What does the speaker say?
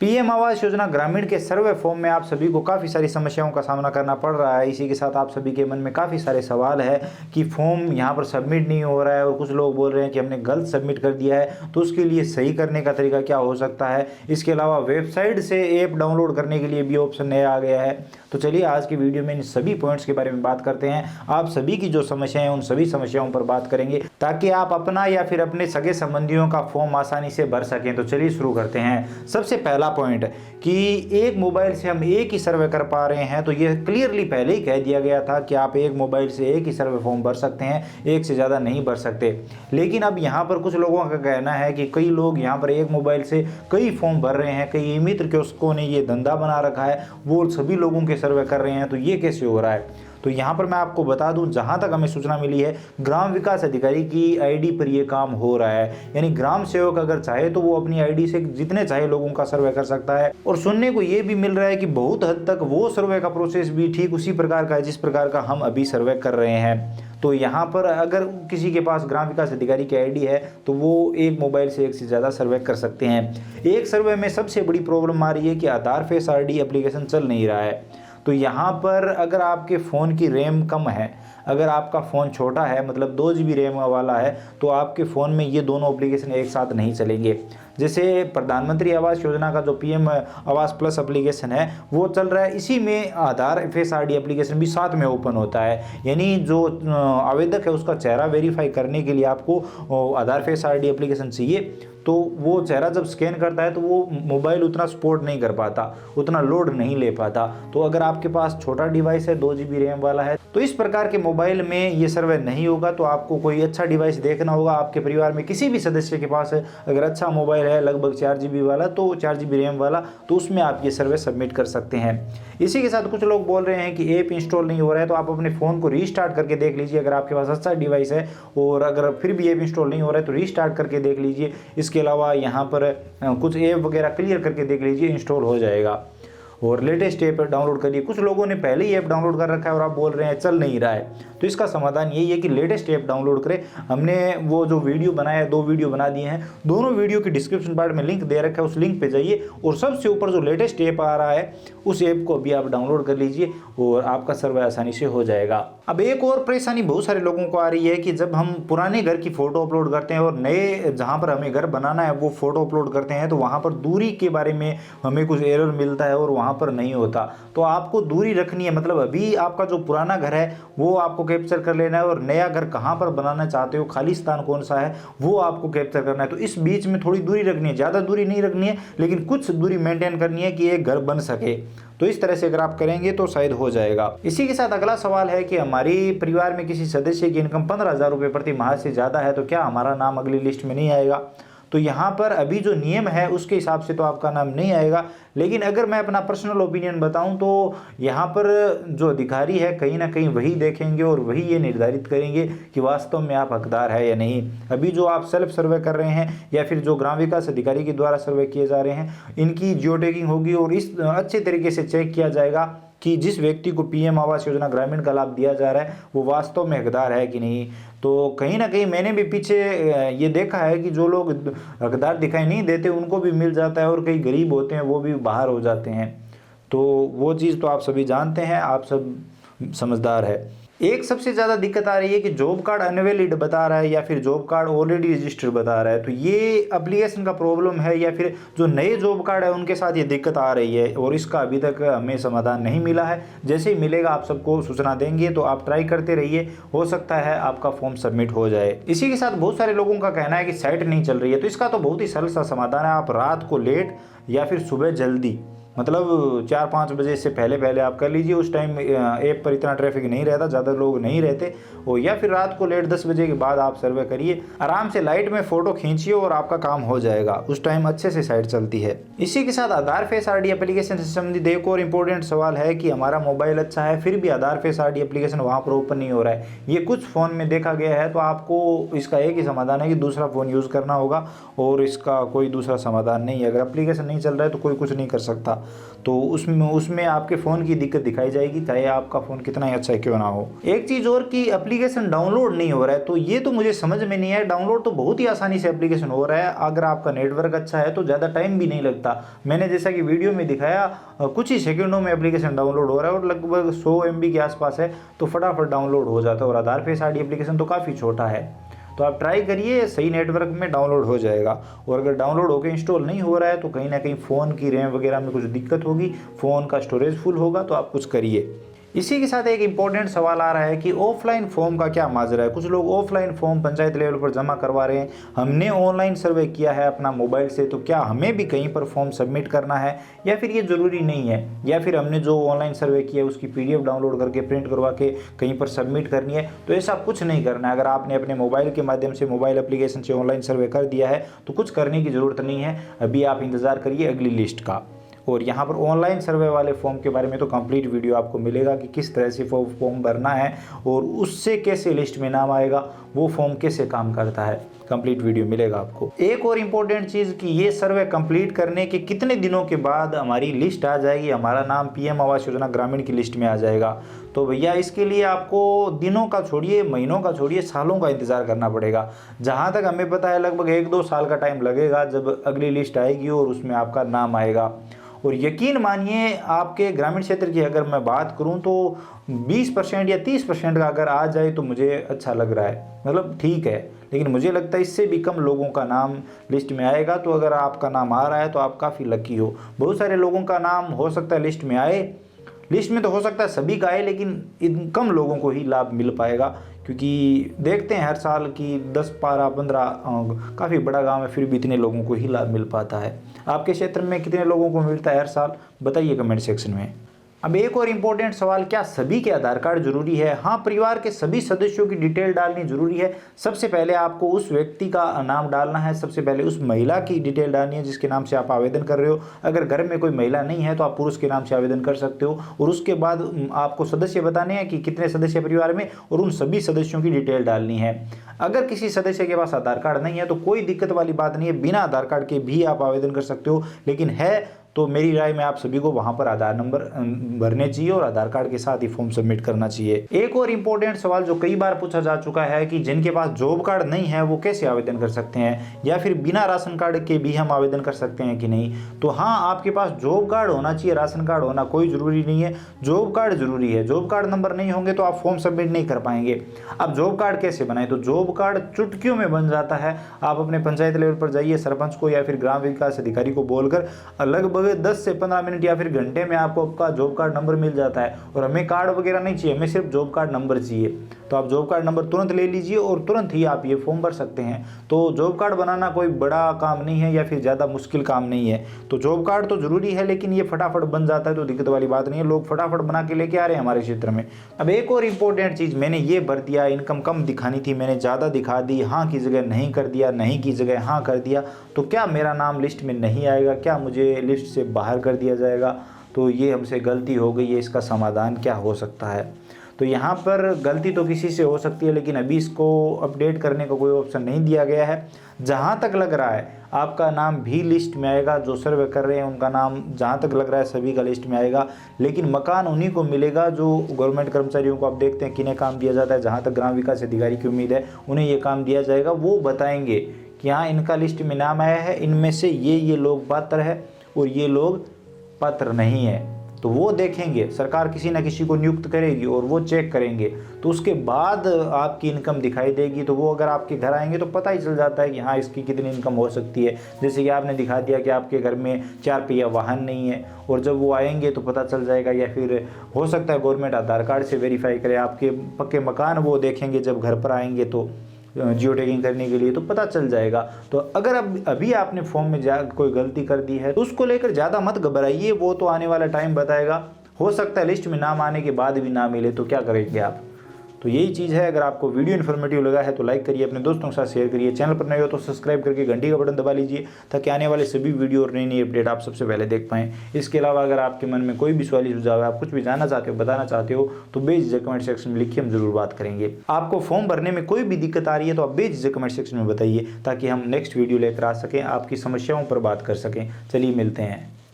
PM Awas Yojana ग्रामीण के सर्वे form में आप सभी को काफ़ी सारी समस्याओं का सामना करना पड़ रहा है। इसी के साथ आप सभी के मन में काफ़ी सारे सवाल है कि फॉर्म यहाँ पर सबमिट नहीं हो रहा है और कुछ लोग बोल रहे हैं कि हमने गलत सबमिट कर दिया है, तो उसके लिए सही करने का तरीका क्या हो सकता है। इसके अलावा वेबसाइट से ऐप डाउनलोड करने के लिए भी ऑप्शन नया आ गया है। तो चलिए आज की वीडियो में इन सभी पॉइंट्स के बारे में बात करते हैं। आप सभी की जो समस्याएं हैं उन सभी समस्याओं पर बात करेंगे ताकि आप अपना या फिर अपने सगे संबंधियों का फॉर्म आसानी से भर सकें। तो चलिए शुरू करते हैं। सबसे पहला पॉइंट कि एक मोबाइल से हम एक ही सर्वे कर पा रहे हैं, तो ये क्लियरली पहले ही कह दिया गया था कि आप एक मोबाइल से एक ही सर्वे फॉर्म भर सकते हैं, एक से ज़्यादा नहीं भर सकते। लेकिन अब यहाँ पर कुछ लोगों का कहना है कि कई लोग यहाँ पर एक मोबाइल से कई फॉर्म भर रहे हैं, कई मित्र कियोस्कों ने ये धंधा बना रखा है, वो सभी लोगों के सर्वे कर रहे हैं। तो ये कैसे हो रहा है? तो यहाँ पर मैं आपको बता दूं, जहाँ तक हमें सूचना मिली है, ग्राम विकास अधिकारी की आईडी पर ये काम हो रहा है। यानी ग्राम सेवक अगर चाहे तो वो अपनी आईडी से जितने चाहे लोगों का सर्वे कर सकता है। और सुनने को ये भी मिल रहा है कि बहुत हद तक वो सर्वे का प्रोसेस भी ठीक उसी प्रकार का है जिस प्रकार का हम अभी सर्वे कर रहे हैं। तो यहाँ पर अगर किसी के पास ग्राम विकास अधिकारी की आईडी है तो वो एक मोबाइल से एक से ज़्यादा सर्वे कर सकते हैं। एक सर्वे में सबसे बड़ी प्रॉब्लम आ रही है कि आधार फेस आईडी एप्लीकेशन चल नहीं रहा है। तो यहाँ पर अगर आपके फ़ोन की रैम कम है, अगर आपका फ़ोन छोटा है, मतलब 2 GB रैम वाला है, तो आपके फ़ोन में ये दोनों एप्लीकेशन एक साथ नहीं चलेंगे। जैसे प्रधानमंत्री आवास योजना का जो पीएम आवास प्लस एप्लीकेशन है वो चल रहा है, इसी में आधार फेस आईडी एप्लीकेशन भी साथ में ओपन होता है। यानी जो आवेदक है उसका चेहरा वेरीफाई करने के लिए आपको आधार फेस आईडी एप्लीकेशन चाहिए। तो वो चेहरा जब स्कैन करता है तो वो मोबाइल उतना सपोर्ट नहीं कर पाता, उतना लोड नहीं ले पाता। तो अगर आपके पास छोटा डिवाइस है, 2 GB रैम वाला है, तो इस प्रकार के मोबाइल में ये सर्वे नहीं होगा। तो आपको कोई अच्छा डिवाइस देखना होगा। आपके परिवार में किसी भी सदस्य के पास अगर अच्छा मोबाइल है लगभग 4 GB वाला, तो 4 GB रैम वाला, तो उसमें आप ये सर्वे सबमिट कर सकते हैं। इसी के साथ कुछ लोग बोल रहे हैं कि ऐप इंस्टॉल नहीं हो रहा है, तो आप अपने फ़ोन को रीस्टार्ट करके देख लीजिए। अगर आपके पास अच्छा डिवाइस है और अगर फिर भी ऐप इंस्टॉल नहीं हो रहा है तो रीस्टार्ट करके देख लीजिए। इसके अलावा यहाँ पर कुछ ऐप वगैरह क्लियर करके देख लीजिए, इंस्टॉल हो जाएगा। और लेटेस्ट ऐप डाउनलोड करिए। कुछ लोगों ने पहले ही ऐप डाउनलोड कर रखा है और आप बोल रहे हैं चल नहीं रहा है, तो इसका समाधान यही है कि लेटेस्ट ऐप डाउनलोड करें। हमने वो जो वीडियो बनाया है, 2 वीडियो बना दिए हैं, दोनों वीडियो की डिस्क्रिप्शन पार्ट में लिंक दे रखा है, उस लिंक पे जाइए और सबसे ऊपर जो लेटेस्ट ऐप आ रहा है उस ऐप को अभी आप डाउनलोड कर लीजिए और आपका सर्वे आसानी से हो जाएगा। अब एक और परेशानी बहुत सारे लोगों को आ रही है कि जब हम पुराने घर की फ़ोटो अपलोड करते हैं और नए जहाँ पर हमें घर बनाना है वो फ़ोटो अपलोड करते हैं, तो वहाँ पर दूरी के बारे में हमें कुछ एरर मिलता है और वहाँ पर नहीं होता। तो आपको दूरी रखनी है, मतलब अभी आपका जो पुराना घर है वो आपको कैप्चर कर लेना है और नया घर कहाँ पर बनाना चाहते हो, खाली स्थान कौन सा है, वो आपको कैप्चर करना है। तो इस बीच में थोड़ी दूरी रखनी है, ज़्यादा दूरी नहीं रखनी है, लेकिन कुछ दूरी मेंटेन करनी है कि एक घर बन सके। तो इस तरह से अगर आप करेंगे तो शायद हो जाएगा। इसी के साथ अगला सवाल है कि हमारी परिवार में किसी सदस्य की इनकम 15,000 रुपये प्रति माह से ज़्यादा है, तो क्या हमारा नाम अगली लिस्ट में नहीं आएगा? तो यहाँ पर अभी जो नियम है उसके हिसाब से तो आपका नाम नहीं आएगा। लेकिन अगर मैं अपना पर्सनल ओपिनियन बताऊं तो यहाँ पर जो अधिकारी है कहीं ना कहीं वही देखेंगे और वही ये निर्धारित करेंगे कि वास्तव में आप हकदार है या नहीं। अभी जो आप सेल्फ सर्वे कर रहे हैं या फिर जो ग्राम विकास अधिकारी के द्वारा सर्वे किए जा रहे हैं, इनकी जियो टैगिंग होगी और इस अच्छे तरीके से चेक किया जाएगा कि जिस व्यक्ति को पीएम आवास योजना ग्रामीण का लाभ दिया जा रहा है वो वास्तव में हकदार है कि नहीं। तो कहीं ना कहीं मैंने भी पीछे ये देखा है कि जो लोग हकदार दिखाई नहीं देते उनको भी मिल जाता है और कई गरीब होते हैं वो भी बाहर हो जाते हैं। तो वो चीज़ तो आप सभी जानते हैं, आप सब समझदार है। एक सबसे ज़्यादा दिक्कत आ रही है कि जॉब कार्ड अनवैलिड बता रहा है या फिर जॉब कार्ड ऑलरेडी रजिस्टर्ड बता रहा है। तो ये एप्लीकेशन का प्रॉब्लम है या फिर जो नए जॉब कार्ड है उनके साथ ये दिक्कत आ रही है और इसका अभी तक हमें समाधान नहीं मिला है। जैसे ही मिलेगा आप सबको सूचना देंगे, तो आप ट्राई करते रहिए, हो सकता है आपका फॉर्म सबमिट हो जाए। इसी के साथ बहुत सारे लोगों का कहना है कि साइट नहीं चल रही है, तो इसका तो बहुत ही सरल सा समाधान है। आप रात को लेट या फिर सुबह जल्दी, मतलब 4-5 बजे से पहले आप कर लीजिए। उस टाइम ऐप पर इतना ट्रैफिक नहीं रहता, ज़्यादा लोग नहीं रहते। और या फिर रात को लेट 10 बजे के बाद आप सर्वे करिए, आराम से लाइट में फ़ोटो खींचिए और आपका काम हो जाएगा। उस टाइम अच्छे से साइट चलती है। इसी के साथ आधार फेस आईडी एप्लीकेशन से संबंधित एक और इम्पोर्टेंट सवाल है कि हमारा मोबाइल अच्छा है फिर भी आधार फेस आईडी एप्लीकेशन वहाँ पर ओपन नहीं हो रहा है। ये कुछ फ़ोन में देखा गया है। तो आपको इसका एक ही समाधान है कि दूसरा फ़ोन यूज़ करना होगा और इसका कोई दूसरा समाधान नहीं है। अगर एप्लीकेशन नहीं चल रहा है तो कोई कुछ नहीं कर सकता। तो उसमें आपके फ़ोन की दिक्कत दिखाई जाएगी, चाहे आपका फ़ोन कितना ही अच्छा क्यों ना हो। एक चीज़ और कि एप्लीकेशन डाउनलोड नहीं हो रहा है, तो ये तो मुझे समझ में नहीं आया। डाउनलोड तो बहुत ही आसानी से एप्लीकेशन हो रहा है, अगर आपका नेटवर्क अच्छा है तो ज़्यादा टाइम भी नहीं लगता। मैंने जैसा कि वीडियो में दिखाया कुछ ही सेकंडों में एप्लीकेशन डाउनलोड हो रहा है और लगभग 100 MB के आसपास है, तो फटाफट डाउनलोड हो जाता है। और आधार फेस आईडी एप्लीकेशन तो काफ़ी छोटा है, तो आप ट्राई करिए, सही नेटवर्क में डाउनलोड हो जाएगा। और अगर डाउनलोड होकर इंस्टॉल नहीं हो रहा है तो कहीं ना कहीं फ़ोन की रैम वगैरह में कुछ दिक्कत होगी, फ़ोन का स्टोरेज फुल होगा, तो आप कुछ करिए। इसी के साथ एक इम्पॉर्टेंट सवाल आ रहा है कि ऑफलाइन फॉर्म का क्या माजरा है। कुछ लोग ऑफलाइन फॉर्म पंचायत लेवल पर जमा करवा रहे हैं, हमने ऑनलाइन सर्वे किया है अपना मोबाइल से, तो क्या हमें भी कहीं पर फॉर्म सबमिट करना है या फिर ये ज़रूरी नहीं है, या फिर हमने जो ऑनलाइन सर्वे किया है उसकी PDF डाउनलोड करके प्रिंट करवा के कहीं पर सबमिट करनी है। तो ऐसा कुछ नहीं करना है। अगर आपने अपने मोबाइल के माध्यम से, मोबाइल एप्लीकेशन से ऑनलाइन सर्वे कर दिया है तो कुछ करने की ज़रूरत नहीं है। अभी आप इंतज़ार करिए अगली लिस्ट का। और यहाँ पर ऑनलाइन सर्वे वाले फॉर्म के बारे में तो कंप्लीट वीडियो आपको मिलेगा कि किस तरह से फॉर्म भरना है और उससे कैसे लिस्ट में नाम आएगा, वो फॉर्म कैसे काम करता है, कंप्लीट वीडियो मिलेगा आपको। एक और इम्पोर्टेंट चीज़ कि ये सर्वे कंप्लीट करने के कितने दिनों के बाद हमारी लिस्ट आ जाएगी, हमारा नाम PM आवास योजना ग्रामीण की लिस्ट में आ जाएगा। तो भैया इसके लिए आपको दिनों का छोड़िए, महीनों का छोड़िए, सालों का इंतज़ार करना पड़ेगा। जहाँ तक हमें पता है लगभग 1-2 साल का टाइम लगेगा जब अगली लिस्ट आएगी और उसमें आपका नाम आएगा। और यकीन मानिए आपके ग्रामीण क्षेत्र की अगर मैं बात करूं तो 20% या 30% का अगर आ जाए तो मुझे अच्छा लग रहा है, मतलब ठीक है। लेकिन मुझे लगता है इससे भी कम लोगों का नाम लिस्ट में आएगा। तो अगर आपका नाम आ रहा है तो आप काफ़ी लकी हो। बहुत सारे लोगों का नाम हो सकता है लिस्ट में आए, लिस्ट में तो हो सकता है सभी का आए, लेकिन इन कम लोगों को ही लाभ मिल पाएगा। क्योंकि देखते हैं हर साल की 10, 12, 15 काफ़ी बड़ा गांव है, फिर भी इतने लोगों को ही लाभ मिल पाता है। आपके क्षेत्र में कितने लोगों को मिलता है हर साल, बताइए कमेंट सेक्शन में। अब एक और इम्पोर्टेंट सवाल, क्या सभी के आधार कार्ड जरूरी है? हाँ, परिवार के सभी सदस्यों की डिटेल डालनी जरूरी है। सबसे पहले आपको उस व्यक्ति का नाम डालना है, सबसे पहले उस महिला की डिटेल डालनी है जिसके नाम से आप आवेदन कर रहे हो। अगर घर में कोई महिला नहीं है तो आप पुरुष के नाम से आवेदन कर सकते हो। और उसके बाद आपको सदस्य बताने हैं कि कितने सदस्य परिवार में, और उन सभी सदस्यों की डिटेल डालनी है। अगर किसी सदस्य के पास आधार कार्ड नहीं है तो कोई दिक्कत वाली बात नहीं है, बिना आधार कार्ड के भी आप आवेदन कर सकते हो। लेकिन है तो मेरी राय में आप सभी को वहां पर आधार नंबर भरने चाहिए और आधार कार्ड के साथ ही फॉर्म सबमिट करना चाहिए। एक और इम्पोर्टेंट सवाल जो कई बार पूछा जा चुका है कि जिनके पास जॉब कार्ड नहीं है वो कैसे आवेदन कर सकते हैं, या फिर बिना राशन कार्ड के भी हम आवेदन कर सकते हैं कि नहीं। तो हाँ, आपके पास जॉब कार्ड होना चाहिए, राशन कार्ड होना कोई जरूरी नहीं है। जॉब कार्ड जरूरी है, जॉब कार्ड नंबर नहीं होंगे तो आप फॉर्म सबमिट नहीं कर पाएंगे। अब जॉब कार्ड कैसे बनाए? तो जॉब कार्ड चुटकियों में बन जाता है। आप अपने पंचायत लेवल पर जाइए, सरपंच को या फिर ग्राम विकास अधिकारी को बोलकर लगभग 10 से 15 मिनट या फिर घंटे में आपको आपका जॉब कार्ड नंबर मिल जाता है। और हमें कार्ड वगैरह नहीं चाहिए, हमें सिर्फ जॉब कार्ड नंबर चाहिए। तो आप जॉब कार्ड नंबर तुरंत ले लीजिए और तुरंत ही आप ये फॉर्म भर सकते हैं। तो जॉब कार्ड बनाना कोई बड़ा काम नहीं है या फिर ज़्यादा मुश्किल काम नहीं है। तो जॉब कार्ड तो जरूरी है, लेकिन ये फटाफट बन जाता है तो दिक्कत वाली बात नहीं है। लोग फटाफट बना के लेके आ रहे हैं हमारे क्षेत्र में। अब एक और इम्पोर्टेंट चीज़, मैंने ये भर दिया, इनकम कम दिखानी थी, मैंने ज़्यादा दिखा दी, हाँ की जगह नहीं कर दिया, नहीं की जगह हाँ कर दिया, तो क्या मेरा नाम लिस्ट में नहीं आएगा? क्या मुझे लिस्ट से बाहर कर दिया जाएगा? तो ये हमसे गलती हो गई है, इसका समाधान क्या हो सकता है? तो यहाँ पर गलती तो किसी से हो सकती है, लेकिन अभी इसको अपडेट करने का कोई ऑप्शन नहीं दिया गया है। जहाँ तक लग रहा है आपका नाम भी लिस्ट में आएगा, जो सर्वे कर रहे हैं उनका नाम जहाँ तक लग रहा है सभी का लिस्ट में आएगा। लेकिन मकान उन्हीं को मिलेगा जो गवर्नमेंट कर्मचारियों को आप देखते हैं किन्हें काम दिया जाता है। जहाँ तक ग्राम विकास अधिकारी की उम्मीद है उन्हें ये काम दिया जाएगा। वो बताएंगे कि हाँ इनका लिस्ट में नाम आया है, इनमें से ये लोग पात्र है और ये लोग पात्र नहीं है। तो वो देखेंगे, सरकार किसी ना किसी को नियुक्त करेगी और वो चेक करेंगे, तो उसके बाद आपकी इनकम दिखाई देगी। तो वो अगर आपके घर आएंगे तो पता ही चल जाता है कि हाँ इसकी कितनी इनकम हो सकती है। जैसे कि आपने दिखा दिया कि आपके घर में 4 पहिया वाहन नहीं है, और जब वो आएंगे तो पता चल जाएगा। या फिर हो सकता है गवर्नमेंट आधार कार्ड से वेरीफाई करे आपके पक्के मकान, वो देखेंगे जब घर पर आएंगे तो जियो टैगिंग करने के लिए, तो पता चल जाएगा। तो अगर अभी आपने फॉर्म में कोई गलती कर दी है तो उसको लेकर ज़्यादा मत घबराइए, वो तो आने वाला टाइम बताएगा। हो सकता है लिस्ट में नाम आने के बाद भी ना मिले, तो क्या करेंगे आप? तो यही चीज़ है। अगर आपको वीडियो इन्फॉर्मेटिव लगा है तो लाइक करिए, अपने दोस्तों के साथ शेयर करिए। चैनल पर नए हो तो सब्सक्राइब करके घंटी का बटन दबा लीजिए, ताकि आने वाले सभी वीडियो और नई नई अपडेट आप सबसे पहले देख पाएँ। इसके अलावा अगर आपके मन में कोई भी सवाल सुझाव है, आप कुछ भी जानना चाहते हो, बताना चाहते हो, तो बेझिझक कमेंट सेक्शन में लिखिए, हम जरूर बात करेंगे। आपको फॉर्म भरने में कोई भी दिक्कत आ रही है तो आप बेझिझक कमेंट सेक्शन में बताइए, ताकि हम नेक्स्ट वीडियो लेकर आ सकें, आपकी समस्याओं पर बात कर सकें। चलिए मिलते हैं।